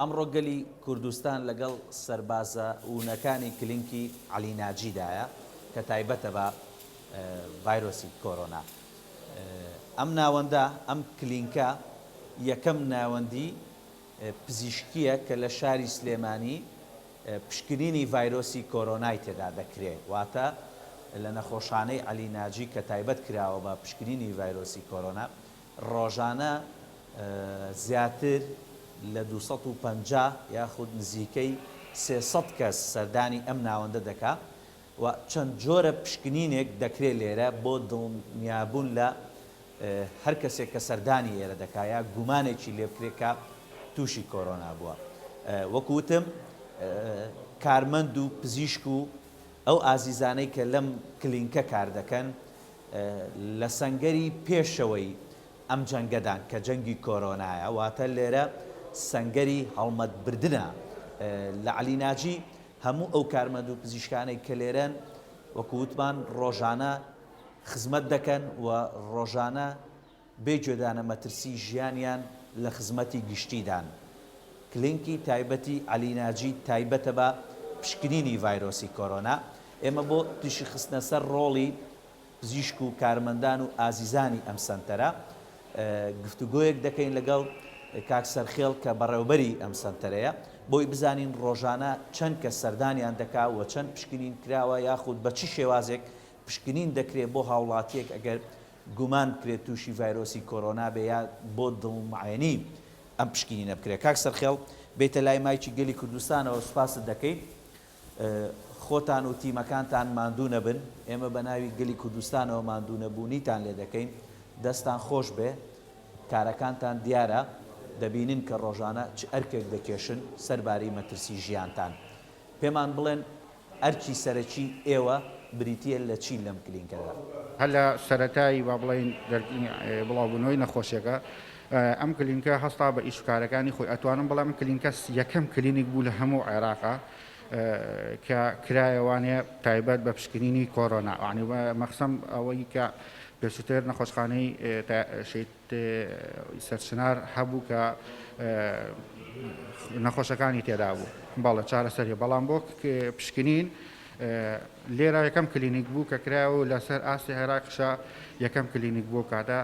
ئەمڕۆ گەلی کوردستان لەگەڵ سەربازە ئونەکانی کلینکی عەلی ناجیدایە کە تایبەتە بە ڤایرۆسی کۆرۆنا. ئەم ناوەندە ئەم کلینکە یەکەم ناوەندی پزیشکیە کە لە شاری سلێمانی پشکنینی ڤایرۆسی کۆرۆنای تێدا دەکرێت، واتە لە نەخۆشانەی عەلی ناجی کە تایبەت کراوە بە پشکنینی ڤایرۆسی کۆرۆنا ڕۆژانە زیاتر لە 250 یاخود نزیکەی 300 کەس سەردانی ئەم ناوەندە دەکا و چەند جۆرە پشکنینێک دەکرێت لێرە بۆ دڵنیابوون لە هەر کەسێک کە سەردانی ئێرە دەکا یا گومانێکی لێ بکرێت کە تووشی کۆرۆنا بووە. وەکوتم کارمەند و پزیشک و ئەو ئازیزانەی کە لەم کلینکە کار دەکەن لە سەنگەری پێشەوەی ئەم جەنگەدان کە جەنگی کۆرۆنایە، واتە لێرە سەنگەری هەڵمەتبردنە لە عەلی ناجی. هەموو ئەو کارمەند و پزیشکانەی کە لێرەن وەکووتمان ڕۆژانە خزمەت دەکەن و ڕۆژانە بێگوێدانە مەترسی ژیانیان لە خزمەتی گشتیدان. کلینکی تایبەتی عەلی ناجی تایبەتە بە پشکنینی ڤایرۆسی کۆرۆنا. ئێمە بۆ تووشی خستنە سەر ڕۆڵی پزیشک و کارمەندان و ئازیزانی ئەم سەنتەرە گفتوگۆیەک دەکەین لەگەڵ کاک سەرخێڵ کە بەڕێوەبەری ئەم سەنتەرەیە بۆی بزانین ڕۆژانە چەند کەس سەردانیان دەکا و چەند پشکنین کراوە یاخود بە چی شێوازێک پشکنین دەکرێت بۆ هاوڵاتیەک ئەگەر گومان کرێت تووشی ڤایرۆسی کۆرۆنا بێ یا بۆ دڵمعێنی ئەم پشکنینە بکرێت. کاک سەرخێڵ بێتە لای مایکی گەلی کوردستانەوە سوپاست دەکەیت. خۆتان و تیمەکانتان ماندوو نەبن، ئێمە بە ناوی گەلی کوردستانەوە ماندوو نەبوونیتان لێ دەکەین. دەستان خۆش بێ، کارەکانتان دیارە، دەبینن کە ڕۆژانە چ ئەرکێک دەکێشن سەرباری مەترسی ژیانتان. پێمان بڵێن ئەرکی سەرەکی ئێوە بریتیە لە چی لەم کلینکەدا؟ هەر لە سەرەتایی با بڵێن بڵاوبوونەوەی نەخۆشیەکە ئەم کلینکە هەستا بە ئیشکارەکانی خۆی ئەتوانم بەڵام کلینکە یەکەم کلینیک بوو لە هەموو عێراقا کە کرایەوانێ تایبەت بە پشکنینی کۆرۆنا. عنی مەخسەم ئەوەی کە پێشتر نەخۆشخانەی سەرچنار هەبوو کە نەخۆشەکانی تێدا بوو باڵە چارەسەری، بەڵام بۆ پشکنین لێرە یەکەم کلینیک بوو کە کرایەوە لەسەر ئاستی عێراقشە یەکەم کلینیک بوو کاتە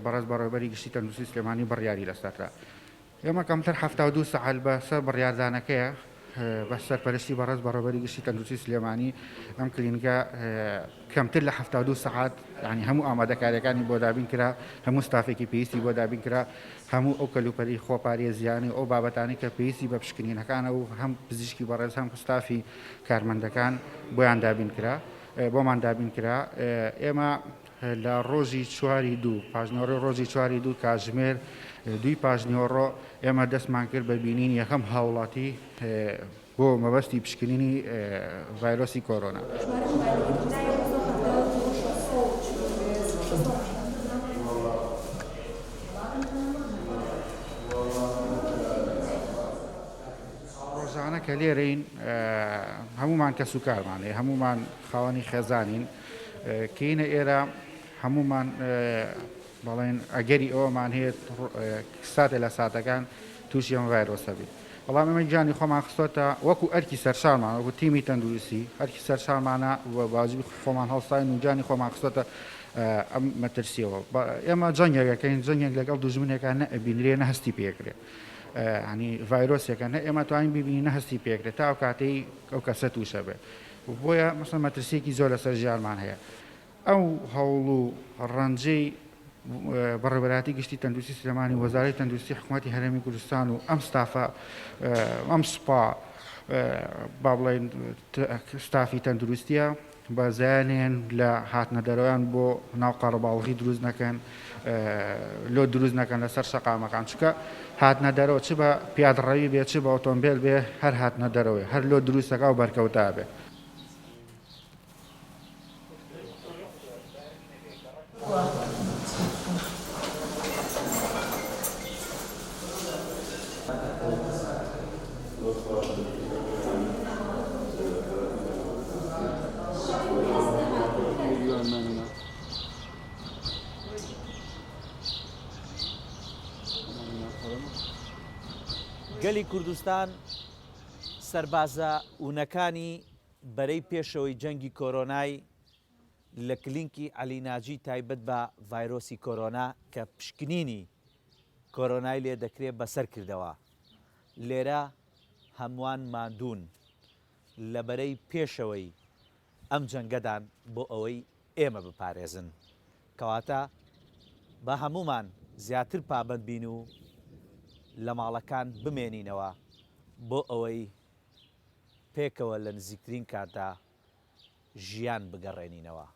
بەڕێز بەڕێوەبەری گشتی تەندروستی سلێمانی بڕیاری لەسەردا. ئێمە کەمتر 72 سەعات بەسەر بڕیاردانەکەیە بە سەرپەرشتی بەڕێز بەڕێوەبەری گشتی تەندروستی سلێمانی ئەم کلینیکە کەمتر لە 72 سەعات ینی هەموو ئامادەکاریەکانی بۆ دابین کرا، هەموو ستافێکی پێویستی بۆ دابین کرا، هەموو ئەو کەلوپەری خۆپاری زیانی ئەو بابەتانی کە پێویستی بە پشکنینەکانە و هەم پزیشکی بەڕێز هەم ستافی کارمەندەکان بۆیان دابین کرا، بۆمان دابین کرا. ئێمە لە ڕۆژی چواری دوو پاژنەوەڕۆی ڕۆژی چواری دوو کاتژمێر 2 پاژنەوەڕۆ ئێمە دەستمان کرد بە بینین یەکەم هاوڵاتی بۆ مەبەستی پشکنینی ڤایرۆسی کۆرۆنا. ڕۆژانە کە لێرەین هەمومان کەس و کارمانێ، هەمومان خاوەنی خێزانین، کەینە ئێرە هەمومان بەڵێن ئەگەری ئەوەمان هەیە ساتێ لە ساتەکان تووشی ئەم ڤایرۆسە بێت. بەڵام ئەمە گیانی خۆمان خستۆتە وەکو ئەرکی سەرشارمان، وەکو تیمی تەندروستی ئەرکی سەرشارمانە واجبی خۆمان هەڵساین و گیانی خۆمان خستۆتە ئەم مەترسیەوە. ئێمە جەنگێکەکەین، جەنگێک لەگەڵ دوژمنێکە نەبینرێ نەهستی پێکرێت، ینی ڤایرۆسێکە نە ئێمە توانین ببینی نەهستی پێکرێت تا ئەو کاتەی ئەو کەسە تووشە بێت. بۆیە مەسەڵەن مەترسیەکی زۆر لەسەر ژیانمان هەیە. ئەو هەوڵ و ڕەنجەی بەڕێوەبەری گشتی تەندروستی سلێمانی، وەزارەتی تەندروستی حکوومەتی هەرێمی کوردستان و ئەم ستافە ئەم سوپا با بڵێن ستافی تەندروستیە بە زیانێن لە هاتنە دەرەوەیان بۆ ناو قەڕەباڵغی دروست نەکەن، لۆ دروست نەکەن لەسەر شەقامەکان، چکە هاتنە دەرەوە چ بە پیادەڕەوی بێ چ بە ئۆتۆمبیل بێ هەر هاتنە دەرەوەی هەر لۆ دروستەکە و بەرکەوتا بێ. گەلی کوردستان سەربازە ئونەکانی بەرەی پێشەوەی جەنگی کۆرۆنای لە کلینکی عەلی ناجی تایبەت بە ڤایرۆسی کۆرۆنا کە پشکنینی کۆرۆنای لێ دەکرێت بەسەر کردەوە. لێرە هەمووان ماندوون لەبەرەی پێشەوەی ئەم جەنگەدان بۆ ئەوەی ئێمە بپارێزن. کەواتە بە هەمومان زیاتر پابەند بین و لە ماڵەکان بمێنینەوە بۆ ئەوەی پێکەوە لە نزیکترین کاتدا ژیان بگەڕێنینەوە.